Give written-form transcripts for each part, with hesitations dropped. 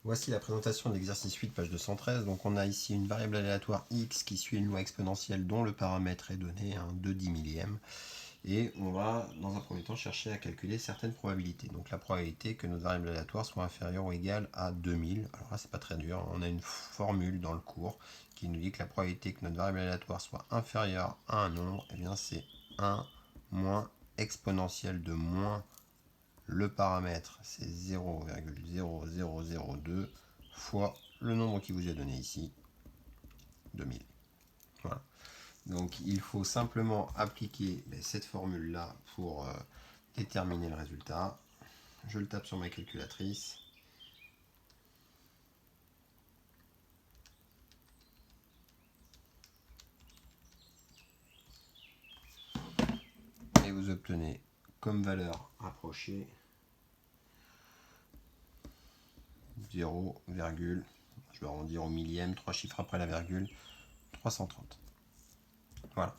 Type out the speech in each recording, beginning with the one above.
Voici la présentation de l'exercice 8, page 213. Donc on a ici une variable aléatoire x qui suit une loi exponentielle dont le paramètre est donné, 2/10 millième. Et on va, dans un premier temps, chercher à calculer certaines probabilités. Donc la probabilité que notre variable aléatoire soit inférieure ou égale à 2000. Alors là, c'est pas très dur. On a une formule dans le cours qui nous dit que la probabilité que notre variable aléatoire soit inférieure à un nombre, eh bien c'est 1 moins exponentielle de moins le paramètre, c'est 0,0002 fois le nombre qui vous est donné ici, 2000. Voilà. Donc il faut simplement appliquer cette formule-là pour déterminer le résultat. Je le tape sur ma calculatrice. Et vous obtenez comme valeur approchée 0, je vais arrondir au millième, 3 chiffres après la virgule, 330. Voilà.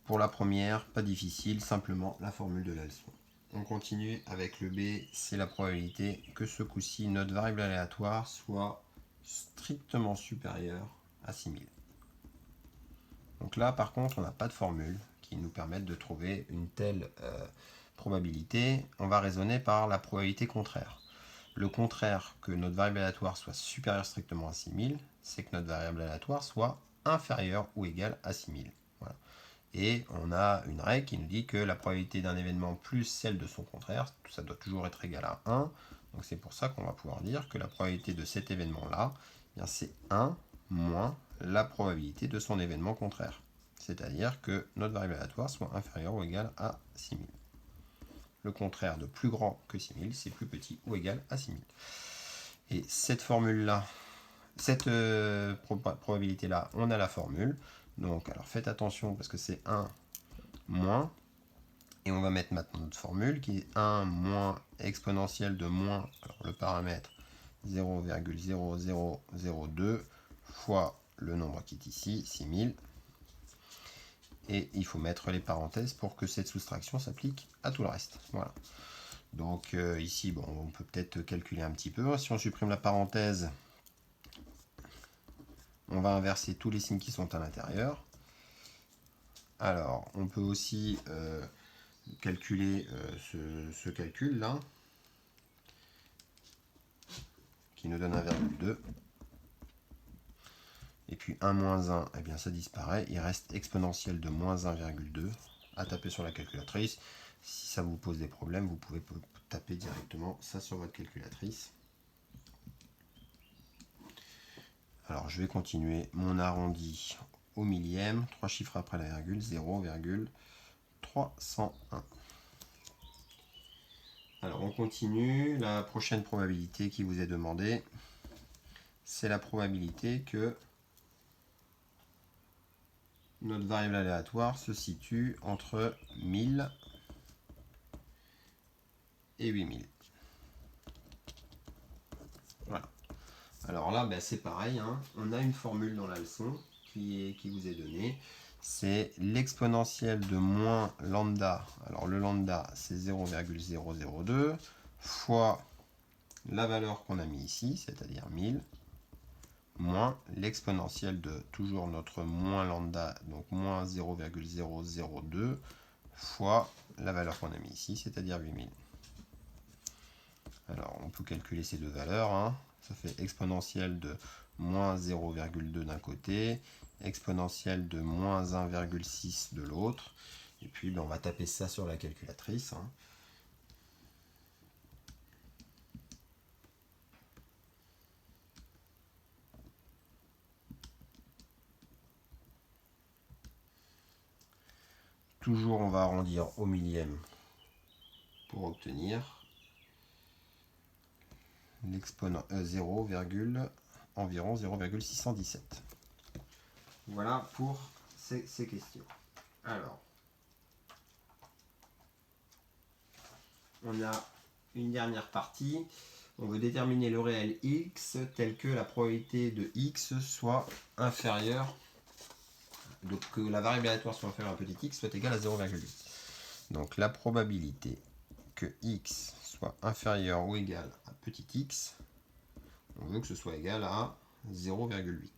Pour la première, pas difficile, simplement la formule de la leçon. On continue avec le B, c'est la probabilité que ce coup-ci, notre variable aléatoire soit strictement supérieure à 6000. Donc là, par contre, on n'a pas de formule qui nous permette de trouver une telle probabilité. On va raisonner par la probabilité contraire. Le contraire que notre variable aléatoire soit supérieure strictement à 6000, c'est que notre variable aléatoire soit inférieure ou égale à 6000. Voilà. Et on a une règle qui nous dit que la probabilité d'un événement plus celle de son contraire, ça doit toujours être égal à 1. Donc c'est pour ça qu'on va pouvoir dire que la probabilité de cet événement-là, c'est 1 moins la probabilité de son événement contraire. C'est-à-dire que notre variable aléatoire soit inférieure ou égale à 6000. Le contraire de plus grand que 6000, c'est plus petit ou égal à 6000. Et cette formule-là, cette probabilité-là, on a la formule. Donc, alors faites attention parce que c'est 1 moins, et on va mettre maintenant notre formule qui est 1 moins exponentielle de moins, alors le paramètre 0,0002 fois le nombre qui est ici, 6000, et il faut mettre les parenthèses pour que cette soustraction s'applique à tout le reste. Voilà. Donc ici, bon, on peut peut-être calculer un petit peu. Si on supprime la parenthèse, on va inverser tous les signes qui sont à l'intérieur. Alors, on peut aussi calculer ce calcul-là, qui nous donne 1,2. Et puis 1 moins 1, eh bien ça disparaît. Il reste exponentielle de moins 1,2 à taper sur la calculatrice. Si ça vous pose des problèmes, vous pouvez taper directement ça sur votre calculatrice. Alors je vais continuer mon arrondi au millième, 3 chiffres après la virgule, 0,301. Alors on continue, la prochaine probabilité qui vous est demandée, c'est la probabilité que notre variable aléatoire se situe entre 1000 et 8000. Voilà. Alors là, c'est pareil, on a une formule dans la leçon qui vous est donnée. C'est l'exponentielle de moins lambda. Alors le lambda, c'est 0,002 fois la valeur qu'on a mis ici, c'est-à-dire 1000, moins l'exponentielle de toujours notre moins lambda, donc moins 0,002 fois la valeur qu'on a mis ici, c'est-à-dire 8000. Alors on peut calculer ces deux valeurs, ça fait exponentielle de moins 0,2 d'un côté, exponentielle de moins 1,6 de l'autre, et puis on va taper ça sur la calculatrice. Toujours on va arrondir au millième pour obtenir l'exponent 0, environ 0,617. Voilà pour ces questions. Alors, on a une dernière partie. On veut déterminer le réel x tel que la probabilité de x soit inférieure, donc que la variable aléatoire soit inférieure à petit x soit égale à 0,8. Donc la probabilité que x soit inférieur ou égal à petit x, On veut que ce soit égal à 0,8.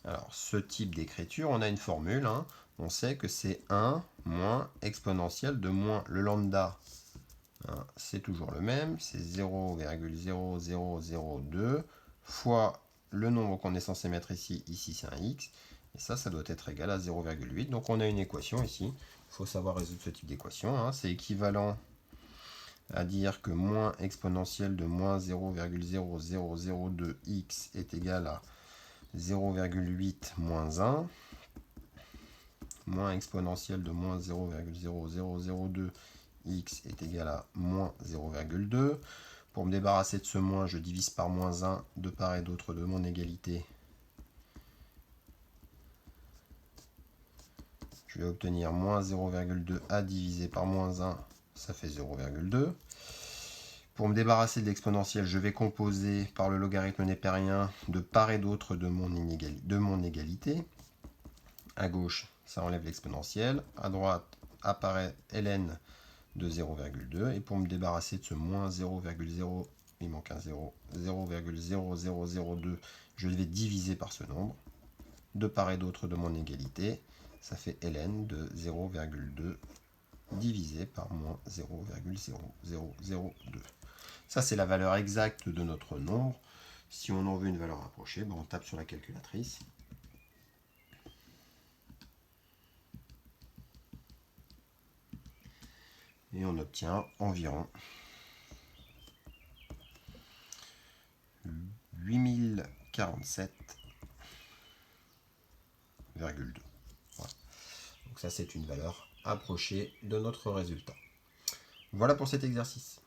Alors, ce type d'écriture, on a une formule. Hein. On sait que c'est 1 moins exponentielle de moins le lambda. Hein, c'est toujours le même. C'est 0,0002 fois le nombre qu'on est censé mettre ici. Ici, c'est un x. Et ça doit être égal à 0,8. Donc, on a une équation ici. Il faut savoir résoudre ce type d'équation. Hein. C'est équivalent à dire que moins exponentielle de moins 0,0002x est égal à 0,8 moins 1, moins exponentielle de moins 0,0002x est égal à moins 0,2. Pour me débarrasser de ce moins, je divise par moins 1 de part et d'autre de mon égalité. Je vais obtenir moins 0,2 à diviser par moins 1, ça fait 0,2. Pour me débarrasser de l'exponentielle, je vais composer par le logarithme népérien de part et d'autre de mon égalité. À gauche, ça enlève l'exponentielle. À droite, apparaît ln de 0,2. Et pour me débarrasser de ce moins 0,0, il manque un 0, 0,0002, je vais diviser par ce nombre. De part et d'autre de mon égalité, ça fait ln de 0,2 divisé par moins 0,0002. Ça, c'est la valeur exacte de notre nombre. Si on en veut une valeur rapprochée, on tape sur la calculatrice. Et on obtient environ 8047,2. Voilà. Donc ça, c'est une valeur approchée de notre résultat. Voilà pour cet exercice.